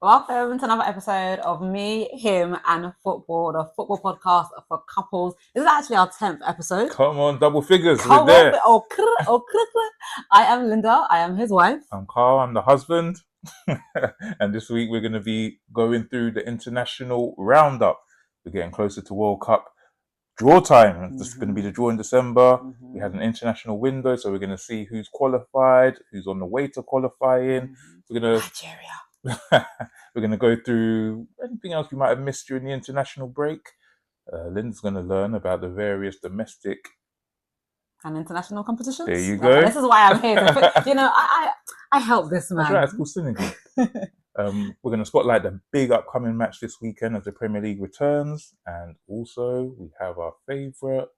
Welcome to another episode of Me, Him, and Football, the football podcast for couples. This is actually our 10th episode. Come on, double figures. Come We're there. on, I am Linda. I am his wife. I'm Carl. I'm the husband. And this week we're going to be going through the international roundup. We're getting closer to World Cup draw time. This is going to be the draw in December. We had an international window, so we're going to see who's qualified, who's on the way to qualifying. We're going to Nigeria. we're going to go through anything else you might have missed during the international break. Lynn's going to learn about the various domestic and international competitions. There you go. This is why I'm here. I help this man. That's right. It's called synergy. We're going to spotlight the big upcoming match this weekend as the Premier League returns, and also we have our favourite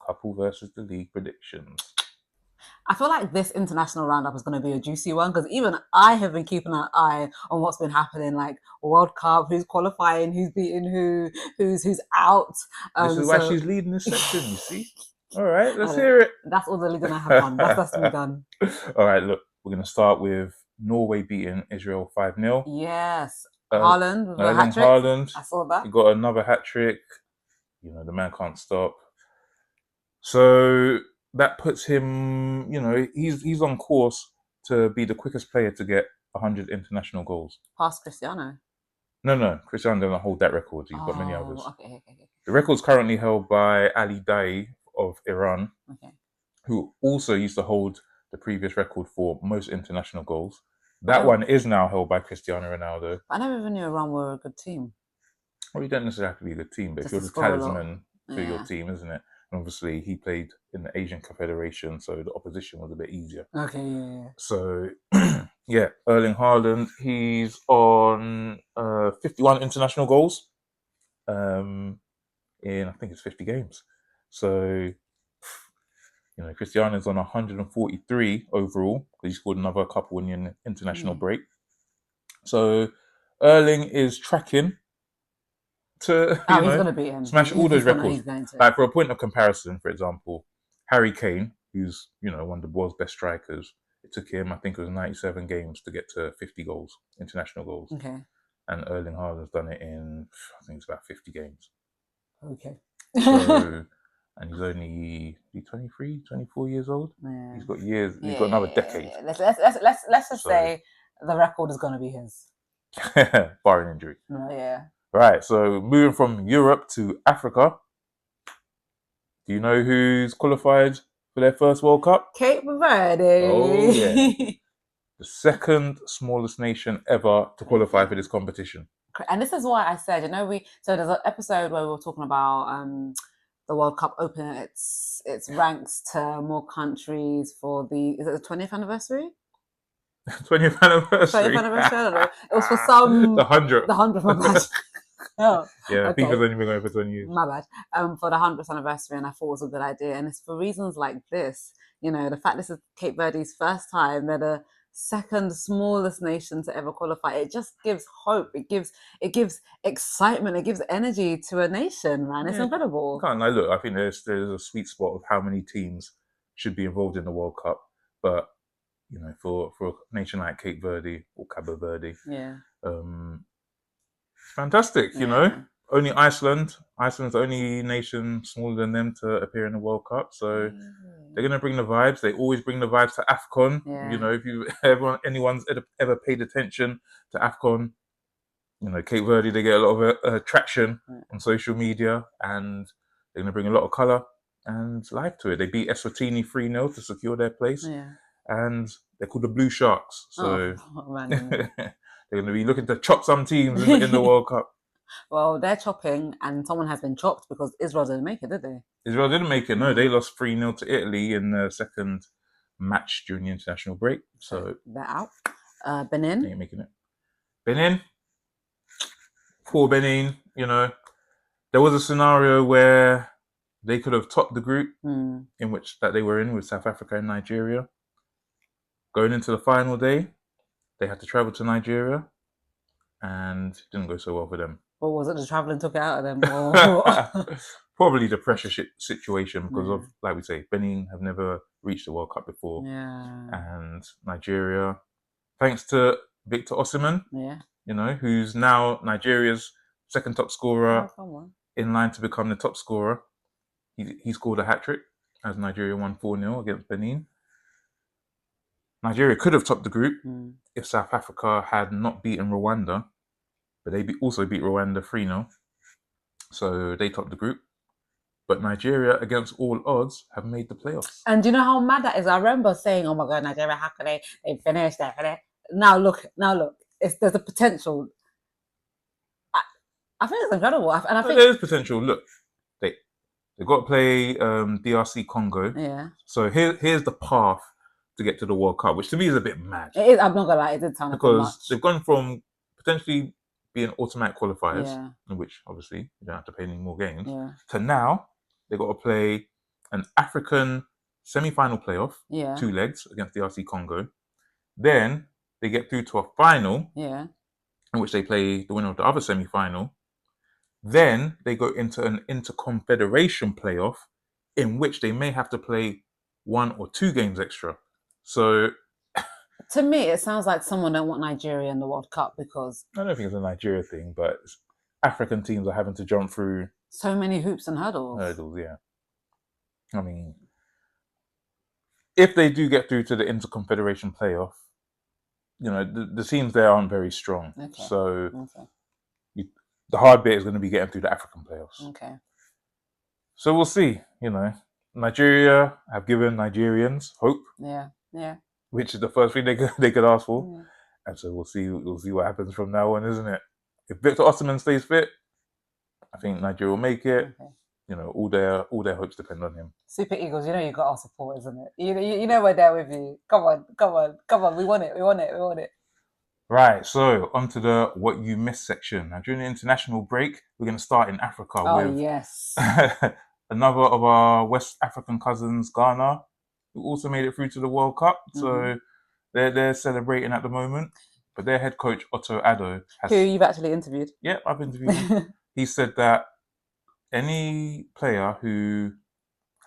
couple versus the league predictions. I feel like this international roundup is going to be a juicy one because even I have been keeping an eye on what's been happening, like World Cup, who's qualifying, who's beating who, who's out. This is why she's leading this section, you see. All right, let's hear it. That's all they're going to have fun. That's to be done. All right, look, we're going to start with Norway beating Israel 5-0. Yes. Haaland with a hat-trick. Haaland. I saw that. He got another hat-trick. You know, the man can't stop. So that puts him, you know, he's on course to be the quickest player to get 100 international goals. Past Cristiano? No. Cristiano doesn't hold that record. He's got many others. Okay. The record's currently held by Ali Daei of Iran, who also used to hold the previous record for most international goals. That one is now held by Cristiano Ronaldo. I never even knew Iran were a good team. Well, you don't necessarily have to be a good team, but if you're the talisman for your team, isn't it? And obviously, he played in the Asian Confederation, so the opposition was a bit easier. Okay, yeah. So, yeah, Erling Haaland, he's on 51 international goals in, I think it's 50 games. So, you know, Cristiano's on 143 overall. He scored another couple in the international break. So, Erling is tracking to he's going to beat him. Smash all those records. Like, for a point of comparison, for example, Harry Kane, who's, you know, one of the world's best strikers, it took him, I think it was 97 games to get to 50 goals, international goals. Okay. And Erling Haaland's done it in, I think it's about 50 games. Okay. So, and he's only 23, 24 years old. Yeah. He's got years. He's got another decade. Let's just say the record is going to be his, barring injury. Yeah. Right. So moving from Europe to Africa. Do you know who's qualified for their first World Cup? Cape Verde. Oh yeah. The second smallest nation ever to qualify for this competition. And this is why I said, so there's an episode where we were talking about the World Cup opening its ranks to more countries for is it the 20th anniversary? 20th anniversary? 20th anniversary, I don't know. It was for some... The 100th. The 100th, my bad. Oh, yeah, okay. FIFA's only been going for 20 years. My bad. For the 100th anniversary, and I thought it was a good idea. And it's for reasons like this, you know, the fact this is Cape Verde's first time, they're the second smallest nation to ever qualify. It just gives hope. It gives excitement. It gives energy to a nation, man. It's incredible. Can't lie. Look, I think there's a sweet spot of how many teams should be involved in the World Cup, but you know, for a nation like Cape Verde or Cabo Verde, it's fantastic. You know, only Iceland's the only nation smaller than them to appear in the World Cup, so. They're going to bring the vibes. They always bring the vibes to AFCON. Yeah. You know, if anyone's ever paid attention to AFCON, you know, Cape Verde, they get a lot of traction on social media, and they're going to bring a lot of colour and life to it. They beat Eswatini 3-0 to secure their place. Yeah. And they're called the Blue Sharks. So they're going to be looking to chop some teams in the World Cup. Well, they're chopping, and someone has been chopped because Israel didn't make it, did they? Israel didn't make it. No, they lost 3-0 to Italy in the second match during the international break. So they're out. Benin. They ain't making it. Benin. Poor Benin. You know, there was a scenario where they could have topped the group in which that they were in with South Africa and Nigeria. Going into the final day, they had to travel to Nigeria, and it didn't go so well for them. Or was it the travelling took it out of them? Probably the pressure situation because of, like we say, Benin have never reached the World Cup before. Yeah. And Nigeria, thanks to Victor Osimhen, who's now Nigeria's second top scorer, in line to become the top scorer. He scored a hat-trick as Nigeria won 4-0 against Benin. Nigeria could have topped the group if South Africa had not beaten Rwanda, but they also beat Rwanda 3-0. So they topped the group. But Nigeria, against all odds, have made the playoffs. And do you know how mad that is? I remember saying, "Oh my God, Nigeria, how could they finish there?" Now look, there's a potential. I think it's incredible, and I think there's potential. Look, they've got to play DRC Congo. Yeah. So here's the path to get to the World Cup, which to me is a bit mad. It is. I'm not gonna lie, it did sound a bit much. Because they've gone from potentially being automatic qualifiers, in which obviously you don't have to play any more games, to now they've got to play an African semi-final playoff, 2 legs against DRC Congo. Then they get through to a final, in which they play the winner of the other semi-final. Then they go into an inter-confederation playoff, in which they may have to play 1 or 2 games extra. So, to me, it sounds like someone don't want Nigeria in the World Cup because I don't think it's a Nigeria thing, but African teams are having to jump through so many hoops and hurdles. Yeah. I mean, if they do get through to the inter-confederation playoff, the teams there aren't very strong. Okay. So the hard bit is going to be getting through the African playoffs. Okay. So we'll see. Nigeria have given Nigerians hope. Yeah. Which is the first thing they could ask for. And so we'll see what happens from now on, isn't it? If Victor Osimhen stays fit, I think Nigeria will make it. Okay. All their hopes depend on him. Super Eagles, you got our support, isn't it? You know we're there with you. Come on. We want it. Right, so onto the what you missed section. Now, during the international break, we're going to start in Africa with yes, another of our West African cousins, Ghana, who also made it through to the World Cup. So they're celebrating at the moment. But their head coach, Otto Addo, who you've actually interviewed. Yeah, I've interviewed him. He said that any player who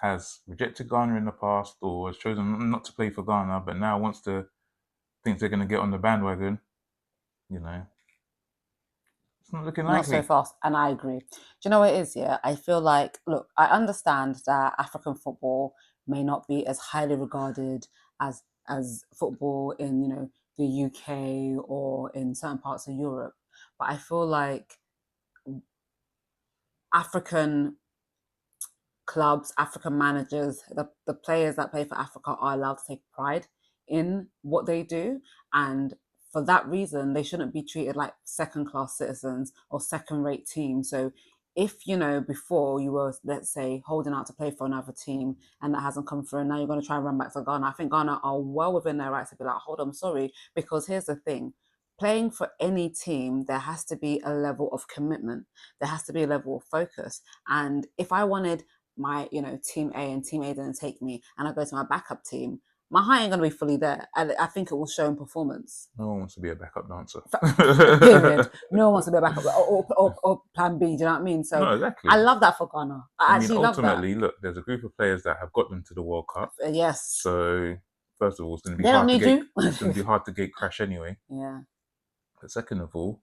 has rejected Ghana in the past or has chosen not to play for Ghana, but now thinks they're going to get on the bandwagon, it's not looking likely. Not so fast, and I agree. Do you know what it is? Yeah, I feel like, look, I understand that African football may not be as highly regarded as football in the UK or in certain parts of Europe, but I feel like African clubs, African managers, the players that play for Africa are allowed to take pride in what they do, and for that reason, they shouldn't be treated like second-class citizens or second-rate teams. So if, before you were, let's say, holding out to play for another team and that hasn't come through, and now you're going to try and run back to Ghana, I think Ghana are well within their rights to be like, hold on, sorry, because here's the thing. Playing for any team, there has to be a level of commitment. There has to be a level of focus. And if I wanted my, team A and team A didn't take me, and I go to my backup team, my heart ain't going to be fully there. And I think it will show in performance. No one wants to be a backup dancer. Period. No one wants to be a backup or plan B. Do you know what I mean? So no, exactly. I love that for Ghana. I actually love that. Ultimately, look, there's a group of players that have got them to the World Cup. Yes. So first of all, it's going to be hard to gate crash anyway. Yeah. But second of all,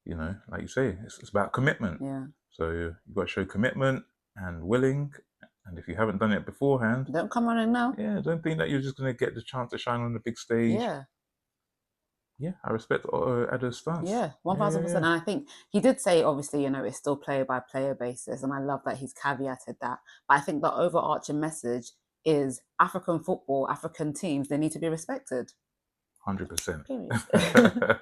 like you say, it's about commitment. Yeah. So you've got to show commitment and willing. And if you haven't done it beforehand, don't come on in now. Yeah, don't think that you're just going to get the chance to shine on the big stage. Yeah, I respect Addo's stance. Yeah, 1000%. And I think he did say, obviously, it's still player by player basis, and I love that he's caveated that. But I think the overarching message is African football, African teams, they need to be respected. 100%.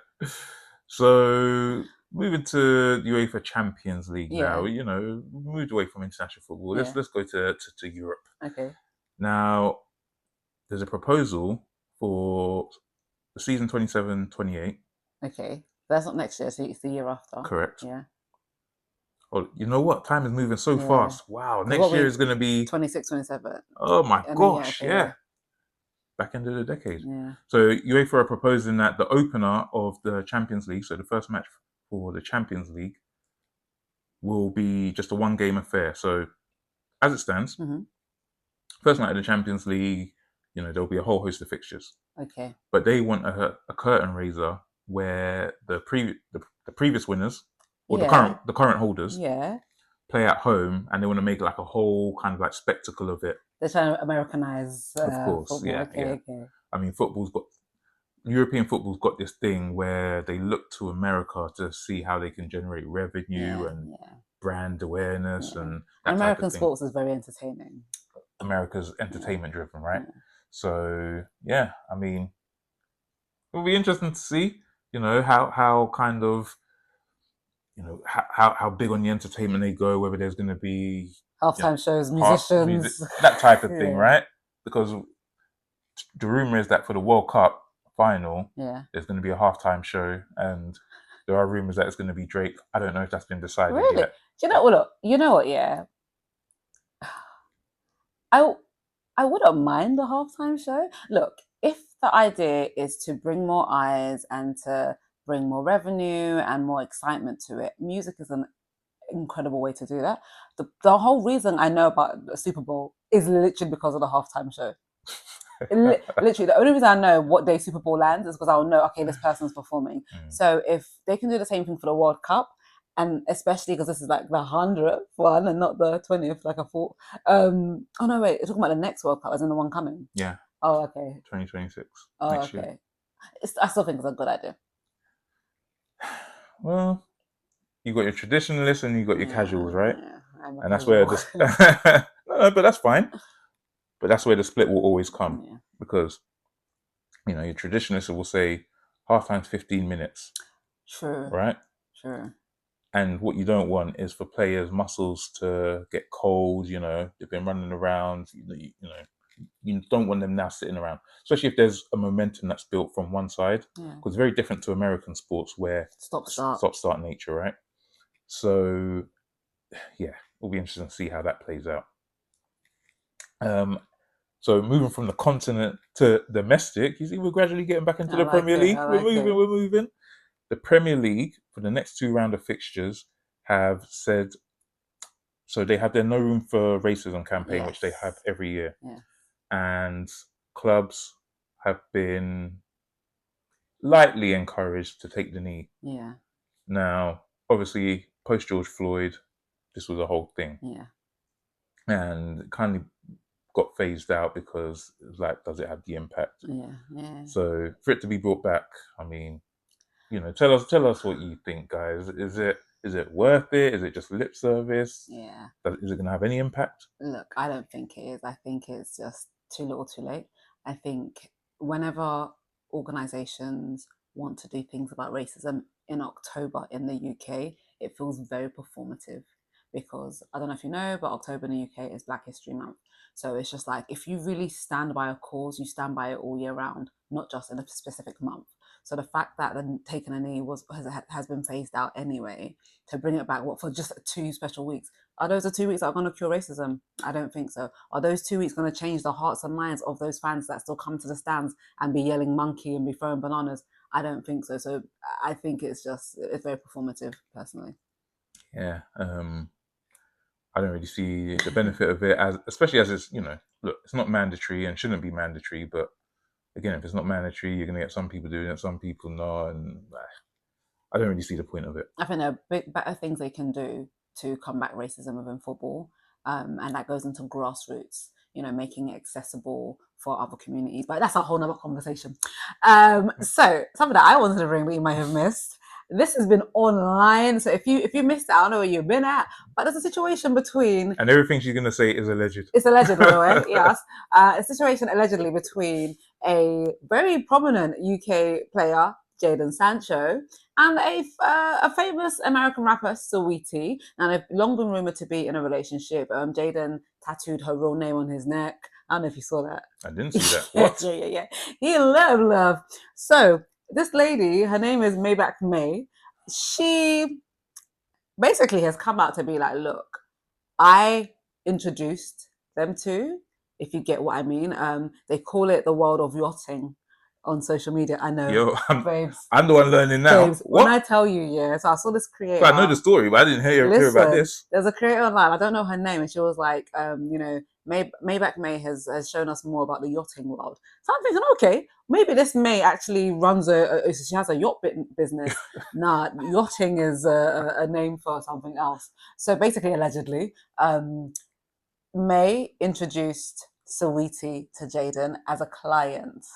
So moving to UEFA Champions League now, we moved away from international football. Let's go to Europe. Okay. Now, there's a proposal for the season 27-28. Okay. That's not next year, so it's the year after. Correct. Yeah. Oh, you know what? Time is moving so fast. Wow. Next year is going to be 26-27. Oh my gosh. Yeah. Back end of the decade. Yeah. So UEFA are proposing that the opener of the Champions League, so the first match for the Champions League, will be just a one-game affair. So as it stands, first night of the Champions League, there'll be a whole host of fixtures. Okay. But they want a curtain raiser where the previous winners or the current holders play at home, and they want to make like a whole kind of like spectacle of it. They're trying to Americanize of course, football. Okay. I mean, European football's got this thing where they look to America to see how they can generate revenue and brand awareness and that American type of thing. sports is very entertaining. America's entertainment driven, right? So I mean, it'll be interesting to see, how kind of, how big on the entertainment they go, whether there's going to be halftime shows, musicians, that type of thing, right? Because the rumor is that for the World Cup final, there's going to be a halftime show, and there are rumors that it's going to be Drake. I don't know if that's been decided yet. Do you know what? You know what? Yeah, I wouldn't mind the halftime show. Look, if the idea is to bring more eyes and to bring more revenue and more excitement to it, music is an incredible way to do that. The whole reason I know about the Super Bowl is literally because of the halftime show. Literally, the only reason I know what day Super Bowl lands is because I'll know, okay, this person's performing. So if they can do the same thing for the World Cup, and especially because this is like the 100th one and not the 20th, like I thought. Oh no, wait, you're talking about the next World Cup, as in the one coming. Yeah. Oh, okay. 2026. Oh, next year. I still think it's a good idea. Well, you got your traditionalists and you got your casuals, right? Yeah, and that's where no, but that's fine. But that's where the split will always come, because your traditionalists will say halftime's 15 minutes. True. Right? True. And what you don't want is for players' muscles to get cold. They've been running around. You don't want them now sitting around, especially if there's a momentum that's built from one side. Because it's very different to American sports where stop-start nature, right? So, it'll be interesting to see how that plays out. So moving from the continent to domestic, you see, we're gradually getting back into the Premier League. We're moving. The Premier League, for the next 2 round of fixtures, have said, so they have their No Room for Racism campaign, which they have every year. And clubs have been lightly encouraged to take the knee. Now, obviously, post George Floyd, this was a whole thing. And kind of got phased out because it was like, does it have the impact? So for it to be brought back, I mean, tell us what you think, guys. Is it worth it? Is it just lip service? Is it going to have any impact? Look, I don't think it is. I think it's just too little too late. I think whenever organisations want to do things about racism in October in the UK, it feels very performative, because I don't know if you know, but October in the UK is Black History Month. So it's just like, if you really stand by a cause, you stand by it all year round, not just in a specific month. So the fact that the taking a knee has been phased out anyway, to bring it back, for just 2 special weeks? Are those the 2 weeks that are going to cure racism? I don't think so. Are those 2 weeks going to change the hearts and minds of those fans that still come to the stands and be yelling monkey and be throwing bananas? I don't think so. So I think it's very performative, personally. Yeah. I don't really see the benefit of it, especially as it's, look, it's not mandatory and shouldn't be mandatory, but again, if it's not mandatory, you're going to get some people doing it, some people not, and I don't really see the point of it. I think there are better things they can do to combat racism within football, and that goes into grassroots, making it accessible for other communities. But that's a whole nother conversation. So something that I wanted to bring, but you might have missed. This has been online, so if you missed it, I don't know where you've been at, but there's a situation between... And everything she's going to say is alleged. It's alleged, by the way, yes. A situation allegedly between a very prominent UK player, Jadon Sancho, and a famous American rapper, Saweetie. Now, they've long been rumoured to be in a relationship. Jadon tattooed her real name on his neck. I don't know if you saw that. I didn't see that. What? Yeah. He love. So... this lady, her name is Maybach May. She basically has come out to be like, look, I introduced them to, if you get what I mean. They call it the world of yachting on social media. I know. Yo, babes. I'm the one learning now. Babes, when I tell you, so I saw this creator. But I know the story, but I didn't hear about this. There's a creator online. I don't know her name, and she was like, Maybach May has shown us more about the yachting world. So I'm thinking, okay, maybe this May actually runs she has a yacht business. Nah, yachting is a name for something else. So basically, allegedly, May introduced Saweetie to Jaden as a client.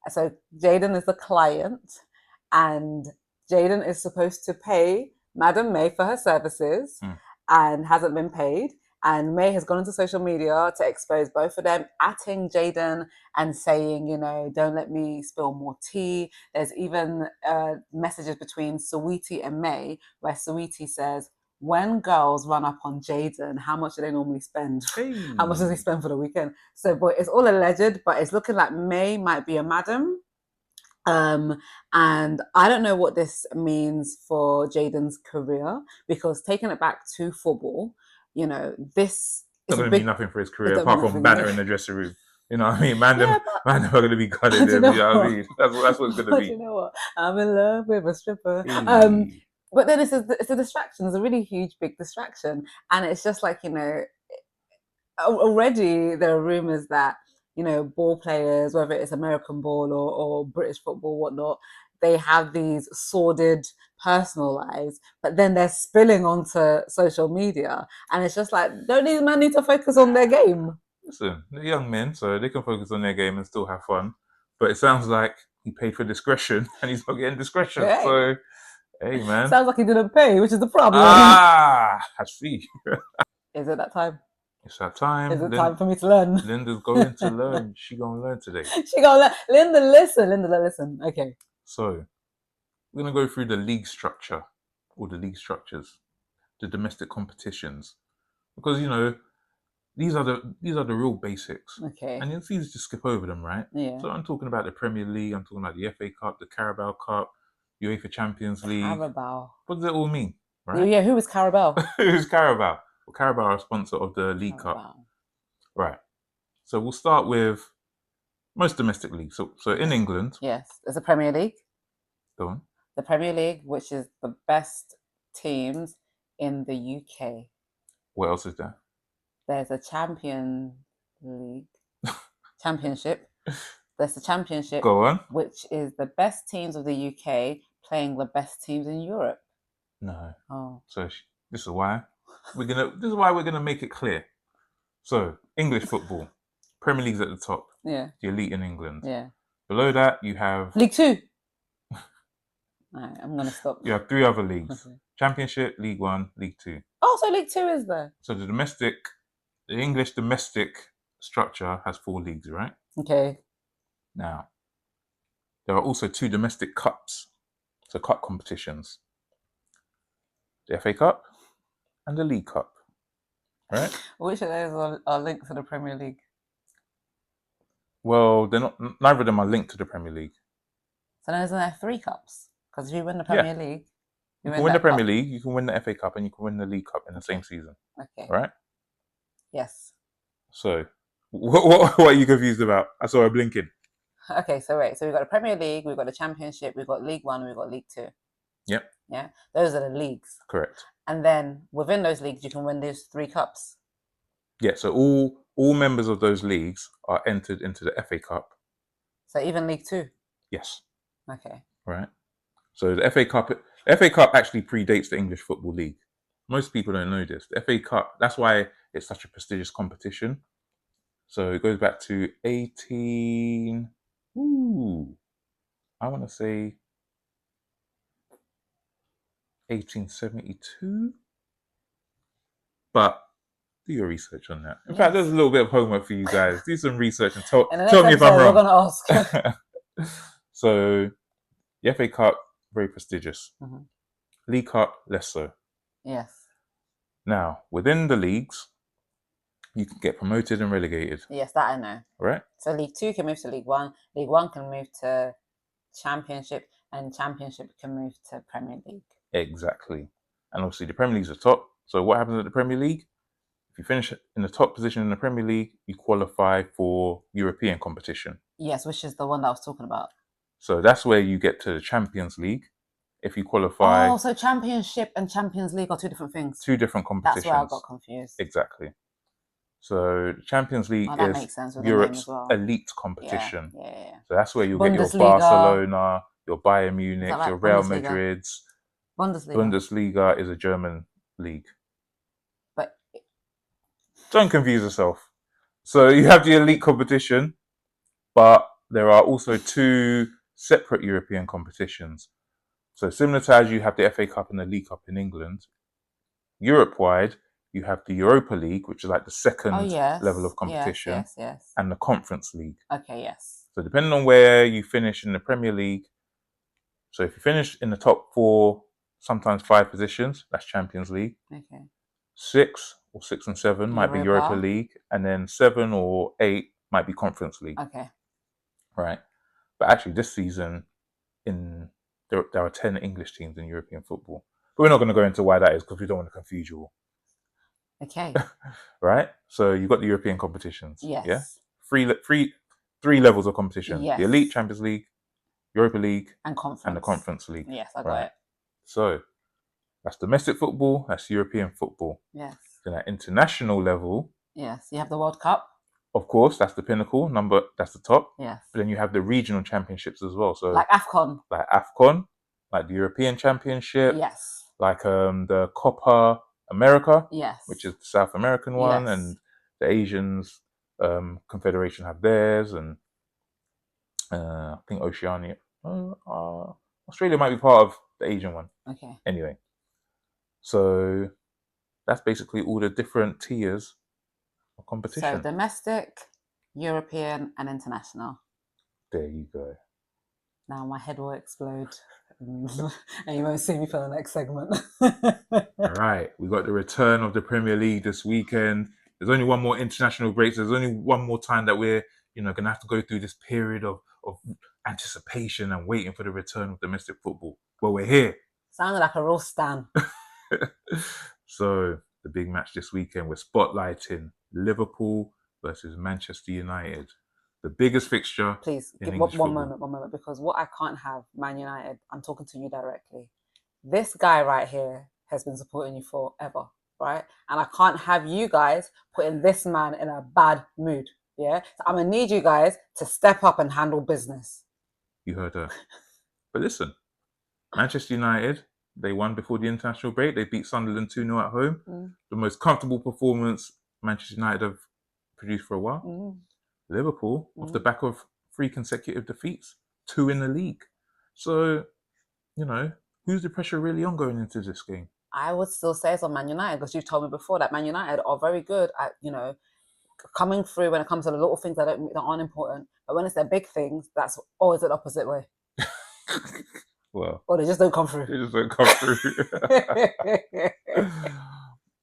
So Jaden is the client, and Jaden is supposed to pay Madam May for her services and hasn't been paid. And May has gone into social media to expose both of them, atting Jaden and saying, don't let me spill more tea. There's even messages between Saweetie and May where Saweetie says, when girls run up on Jaden, how much do they normally spend? Hey. How much do they spend for the weekend? So, but it's all alleged, but it's looking like May might be a madam. And I don't know what this means for Jaden's career, because taking it back to football, this is not going to mean nothing for his career apart from banter in the dressing room. You know what I mean? Man, them are going to be gutted. You know what I mean? That's what it's going to be. You know what? I'm in love with a stripper. Hey. But then it's a distraction. It's a really huge, big distraction. And it's just like, already there are rumors that, ball players, whether it's American ball or British football, whatnot, they have these sordid personal lives, but then they're spilling onto social media. And it's just like, don't these men need to focus on their game? Listen, they're young men, so they can focus on their game and still have fun. But it sounds like he paid for discretion and he's not getting discretion. Hey. So, hey, man. Sounds like he didn't pay, which is the problem. I see. Is it that time? It's that time. Is it time for me to learn? Linda's going to learn. She going to learn today. She going to learn. Linda, listen. Okay. So, we're going to go through the league structure, or the league structures, the domestic competitions. Because, these are the real basics. Okay. And it's easy to skip over them, right? Yeah. So I'm talking about the Premier League, I'm talking about the FA Cup, the Carabao Cup, UEFA Champions League. Carabao. What does it all mean, right? Yeah, who is Carabao? Who's Carabao? Well, Carabao are a sponsor of the League Cup. Right. So we'll start with most domestic leagues. So in England. Yes, there's a Premier League. Go on. The Premier League, which is the best teams in the UK. What else is there? There's a Champions League. Championship. There's the Championship. Go on. Which is the best teams of the UK playing the best teams in Europe. No. Oh. So this is why we're gonna make it clear. So English football, Premier League's at the top. Yeah. The elite in England. Yeah. Below that you have League Two. Alright, I'm gonna stop. You have 3 other leagues: Championship, League One, League Two. Oh, so League Two is there? So the English domestic structure has 4 leagues, right? Okay. Now, there are also 2 domestic cups, so cup competitions: the FA Cup and the League Cup, right? Which of those are linked to the Premier League? Well, they're not. Neither of them are linked to the Premier League. So then isn't there 3 cups? Because if you win the Premier League, you can win the Premier League, you can win the FA Cup, and you can win the League Cup in the same season. Okay. Right? Yes. So, what are you confused about? I saw her blinking. Okay, so wait. So we've got the Premier League, we've got the Championship, we've got League One, we've got League Two. Yep. Yeah? Those are the leagues. Correct. And then within those leagues, you can win those 3 cups. Yeah, so all members of those leagues are entered into the FA Cup. So even League Two? Yes. Okay. Right. So the FA Cup actually predates the English Football League. Most people don't know this. The FA Cup, that's why it's such a prestigious competition. So it goes back to 1872. But do your research on that. In fact, there's a little bit of homework for you guys. Do some research and tell me if I'm wrong. We're going to ask. So the FA Cup, very prestigious. Mm-hmm. League Cup, less so. Yes. Now, within the leagues, you can get promoted and relegated. Yes, that I know. Right? So League Two can move to League One. League One can move to Championship, and Championship can move to Premier League. Exactly. And obviously the Premier League's the top. So what happens at the Premier League? If you finish in the top position in the Premier League, you qualify for European competition. Yes, which is the one that I was talking about. So that's where you get to the Champions League. If you qualify... Oh, so Championship and Champions League are 2 different things. 2 different competitions. That's where I got confused. Exactly. So Champions League that is makes sense with the name Europe's as well. elite competition. Yeah. So that's where you'll get your Bundesliga. Barcelona, your Bayern Munich, like your Real Bundesliga? Madrids. Bundesliga. Bundesliga is a German league. But don't confuse yourself. So you have the elite competition, but there are also 2 separate European competitions. So similar to as you have the FA Cup and the League Cup in England, Europe-wide, you have the Europa League, which is like the second level of competition, yes. and the Conference League. Okay, yes. So depending on where you finish in the Premier League, so if you finish in the top 4, sometimes 5 positions, that's Champions League. Okay. 6 or 6 and 7 might be Europa League, and then 7 or 8 might be Conference League. Okay. Right. But actually, this season, there are 10 English teams in European football. But we're not going to go into why that is because we don't want to confuse you all. Okay. Right? So you've got the European competitions. Yes. Yeah? Three levels of competition. Yes. The Elite Champions League, Europa League, and the Conference League. Yes, I got it. So that's domestic football, that's European football. Yes. Then at international level. Yes, you have the World Cup. Of course, that's the pinnacle, that's the top. Yes. But then you have the regional championships as well. So like AFCON. Like the European Championship. Yes. Like the Copa America. Yes. Which is the South American one. Yes. And the Asians Confederation have theirs. And I think Oceania. Australia might be part of the Asian one. Okay. Anyway. So that's basically all the different tiers of competition. So domestic, European, and international. There you go. Now my head will explode. And you won't see me for the next segment. All right. We got the return of the Premier League this weekend. There's only one more international break. So there's only one more time that we're, going to have to go through this period of anticipation and waiting for the return of domestic football. Well, we're here. Sounded like a real stan. So the big match this weekend, we're spotlighting Liverpool versus Manchester United. The biggest fixture. Please, give one moment, because what I can't have, Man United, I'm talking to you directly. This guy right here has been supporting you forever, right? And I can't have you guys putting this man in a bad mood, yeah? So I'm going to need you guys to step up and handle business. You heard her. But listen, Manchester United, they won before the international break. They beat Sunderland 2-0 at home. The most comfortable performance Manchester United have produced for a while. Liverpool, off the back of 3 consecutive defeats, 2 in the league. So, who's the pressure really on going into this game? I would still say it's on Man United, because you've told me before that Man United are very good at, coming through when it comes to the little things that aren't important. But when it's the big things, that's always the opposite way. Well, or they just don't come through.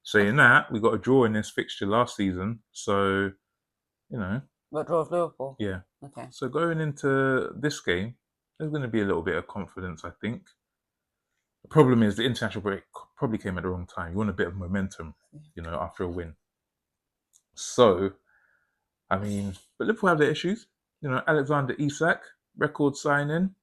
Saying that, we got a draw in this fixture last season. So, What, draw of Liverpool? Yeah. Okay. So going into this game, there's going to be a little bit of confidence, I think. The problem is the international break probably came at the wrong time. You want a bit of momentum, after a win. So, but Liverpool have their issues. Alexander Isak, record signing.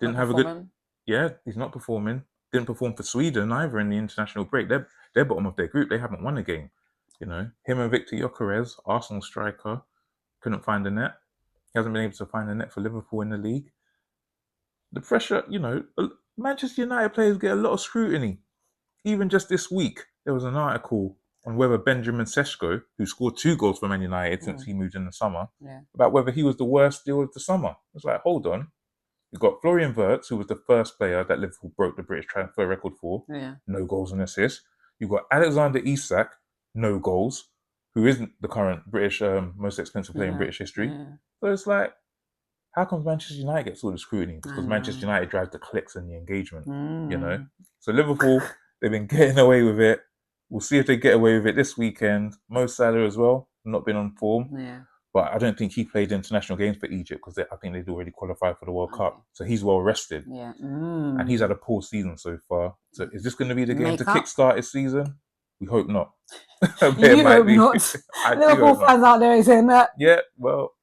Didn't have a good... Yeah, he's not performing. Didn't perform for Sweden either in the international break. They're bottom of their group. They haven't won a game. Him and Victor Gyökeres, Arsenal striker, couldn't find the net. He hasn't been able to find the net for Liverpool in the league. The pressure, Manchester United players get a lot of scrutiny. Even just this week, there was an article on whether Benjamin Sesko, who scored 2 goals for Man United since he moved in the summer, about whether he was the worst deal of the summer. It's like, hold on. You've got Florian Wirtz, who was the first player that Liverpool broke the British transfer record for. No goals and assists. You've got Alexander Isak, no goals, who isn't the current British most expensive player in British history. So it's like, how come Manchester United gets all the scrutiny? Because Manchester United drives the clicks and the engagement, So Liverpool, they've been getting away with it. We'll see if they get away with it this weekend. Mo Salah as well, not been on form. But I don't think he played international games for Egypt because I think they'd already qualified for the World Cup. So he's well rested. And he's had a poor season so far. So is this going to be the game to kickstart his season? We hope not. You hope not. Liverpool fans out there saying that. Yeah, well,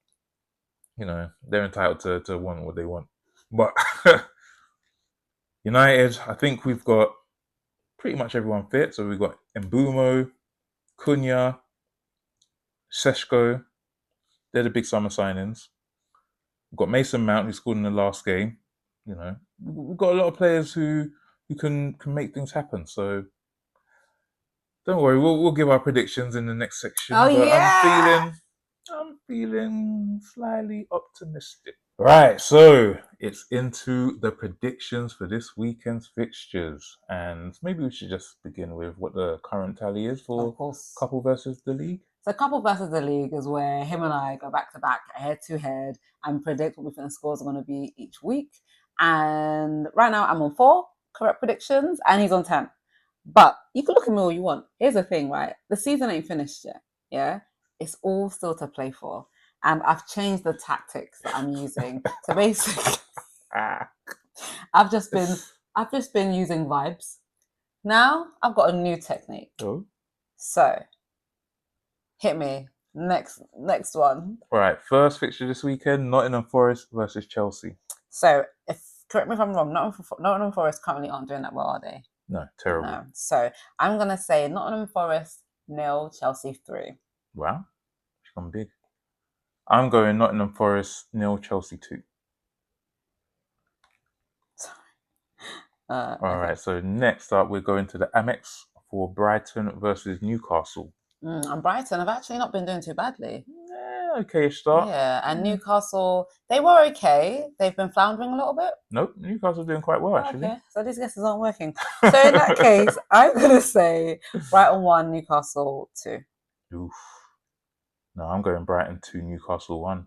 they're entitled to want what they want. But United, I think we've got pretty much everyone fit. So we've got Mbeumo, Cunha, Seshko, they're the big summer signings. We've got Mason Mount, who scored in the last game. You know, we've got a lot of players who can make things happen. So don't worry, we'll give our predictions in the next section. Oh, but yeah! I'm feeling slightly optimistic. Right, so it's into the predictions for this weekend's fixtures, and maybe we should just begin with what the current tally is for couple versus the league. So couple versus the league is where him and I go back to back, head to head, and predict what we think the scores are going to be each week. And right now I'm on 4 correct predictions, and he's on 10. But you can look at me all you want. Here's the thing, right? The season ain't finished yet. Yeah, it's all still to play for, and I've changed the tactics that I'm using. So basically, I've just been using vibes. Now I've got a new technique. Oh. So hit me. Next one. All right, first fixture this weekend: Nottingham Forest versus Chelsea. So, correct me if I'm wrong, Nottingham Forest currently aren't doing that well, are they? No, terrible. No. So I'm gonna say Nottingham Forest 0, Chelsea 3. Wow, she's gone big. I'm going Nottingham Forest 0, Chelsea 2. All right, so next up we're going to the Amex for Brighton versus Newcastle. And Brighton have actually not been doing too badly. Yeah, okay start. Yeah, and Newcastle, they were okay. They've been floundering a little bit. Nope, Newcastle's doing quite well actually. Okay, so these guesses aren't working. So in that case, I'm gonna say Brighton 1, Newcastle 2. Oof. No, I'm going Brighton 2, Newcastle 1.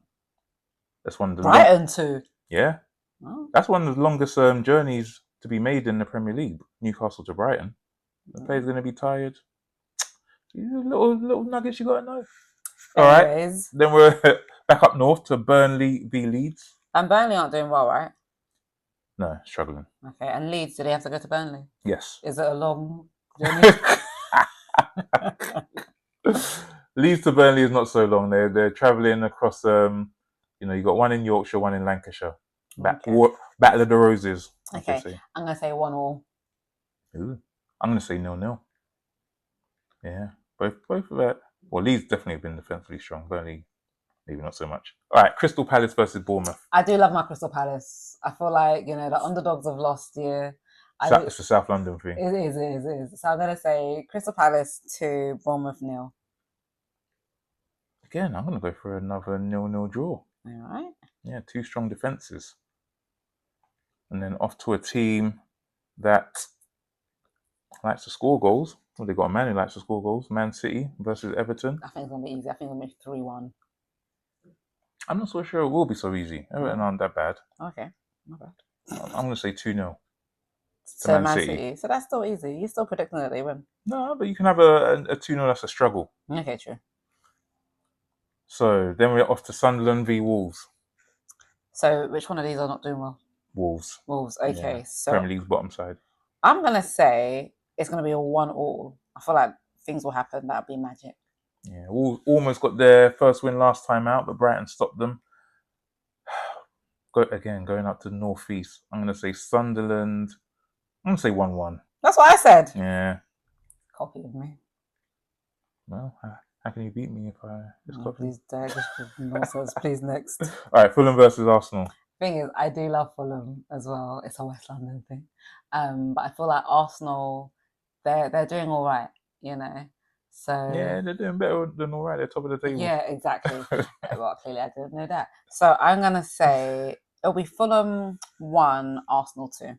That's one of the Brighton 2. Yeah. Oh. That's one of the longest journeys to be made in the Premier League. Newcastle to Brighton. The player's going to be tired. These are little nuggets you got to know. All right. Then we're back up north to Burnley v Leeds. And Burnley aren't doing well, right? No, struggling. Okay. And Leeds, do they have to go to Burnley? Yes. Is it a long journey? Leeds to Burnley is not so long. They're travelling across. You got one in Yorkshire, one in Lancashire. Battle of the Roses. Okay. I'm gonna say 1-1. Ooh. I'm gonna say 0-0. Yeah. Both of that. Well, Leeds definitely have been defensively strong. Burnley, maybe not so much. All right, Crystal Palace versus Bournemouth. I do love my Crystal Palace. I feel like the underdogs have lost here. It's a South London thing. It is. So I'm gonna say Crystal Palace 2, Bournemouth 0. Again, I'm gonna go for another 0-0 draw. All right. Yeah, 2 strong defenses. And then off to a team that likes to score goals. Well, they've got a man who likes to score goals. Man City versus Everton. I think it's going to be easy. I think it'll be 3-1. I'm not so sure it will be so easy. Everton aren't that bad. Okay, not bad. I'm going to say 2-0 to Man City. So that's still easy. You're still predicting that they win. No, but you can have a 2-0 that's a struggle. Okay, true. So then we're off to Sunderland v Wolves. So which one of these are not doing well? Wolves. Okay. Yeah. So Premier League's bottom side. I'm going to say it's going to be a 1-1. I feel like things will happen. That'll be magic. Yeah, Wolves almost got their first win last time out, but Brighton stopped them. Going up to the northeast. I'm going to say Sunderland. I'm going to say 1-1. That's what I said. Yeah. Copy of me. Well, how can you beat me if I just copy? Please, nonsense. Please, next. All right, Fulham versus Arsenal. Thing is, I do love Fulham as well. It's a West London thing. But I feel like Arsenal, they're doing all right, So yeah, they're doing better than all right. They're top of the table. Yeah, exactly. Well, clearly I didn't know that. So I'm gonna say it'll be Fulham 1, Arsenal 2.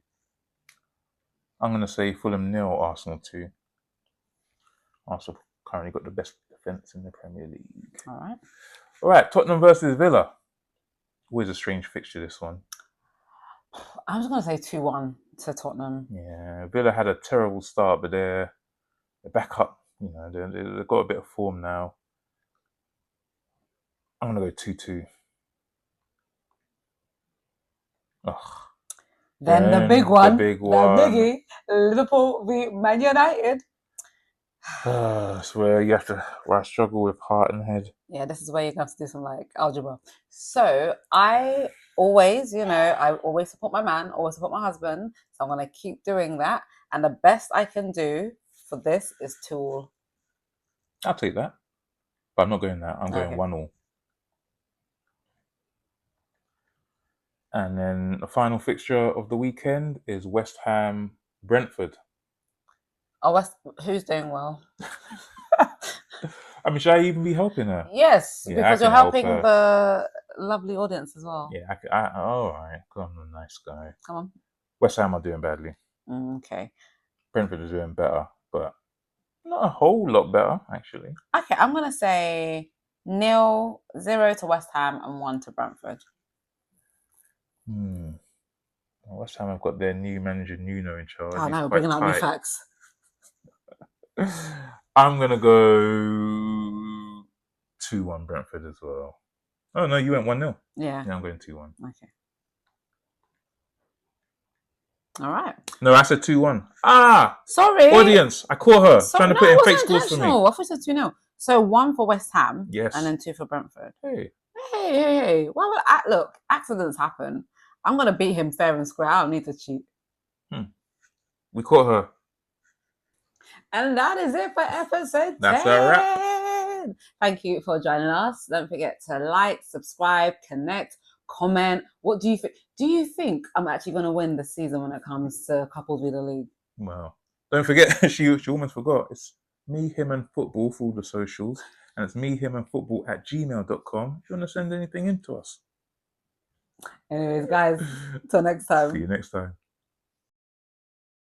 I'm gonna say Fulham 0, Arsenal 2. Arsenal currently got the best defense in the Premier League. All right. Tottenham versus Villa. Always a strange fixture, this one. I'm just gonna say 2-1 to Tottenham. Yeah, Villa had a terrible start, but they're back up. They've got a bit of form now. I'm gonna go 2-2. Then the big one, the biggie, Liverpool v Man United. That's where you have to. Where I struggle with heart and head. Yeah, this is where you have to do some algebra. So I always, I always support my man, always support my husband. So I'm gonna keep doing that. And the best I can do for this is 2-2. I'll take that. But I'm not going that. I'm going Okay. 1-1. And then the final fixture of the weekend is West Ham Brentford. Oh, who's doing well? I mean, should I even be helping her? Yes, Yeah, because I you're can help helping her. the lovely audience as well. Yeah, all right. I'm a nice guy. Come on. West Ham are doing badly. Okay. Brentford is doing better, but not a whole lot better, actually. Okay, I'm going to say 0 to West Ham and 1 to Brentford. West Ham have got their new manager Nuno in charge. Oh, He's no, quite bringing out new tight. facts. I'm going to go 2-1 Brentford as well. Oh, no, you went 1-0. Yeah. Yeah, I'm going 2-1. Okay. All right. No, I said 2-1. Ah! Sorry. Audience, I caught her trying to put in fake scores for me. I thought it was 2-0. So 1 for West Ham. Yes. And then 2 for Brentford. Hey. Why would look, accidents happen. I'm going to beat him fair and square. I don't need to cheat. We caught her. And that is it for episode 10. That's a wrap. Thank you for joining us. Don't forget to like, subscribe, connect, comment. What do you think? Do you think I'm actually going to win this season when it comes to couples with the league? Well, don't forget, she almost forgot. It's me, him, and football for all the socials. And it's me, him, and football @gmail.com if you want to send anything in to us. Anyways, guys, till next time. See you next time.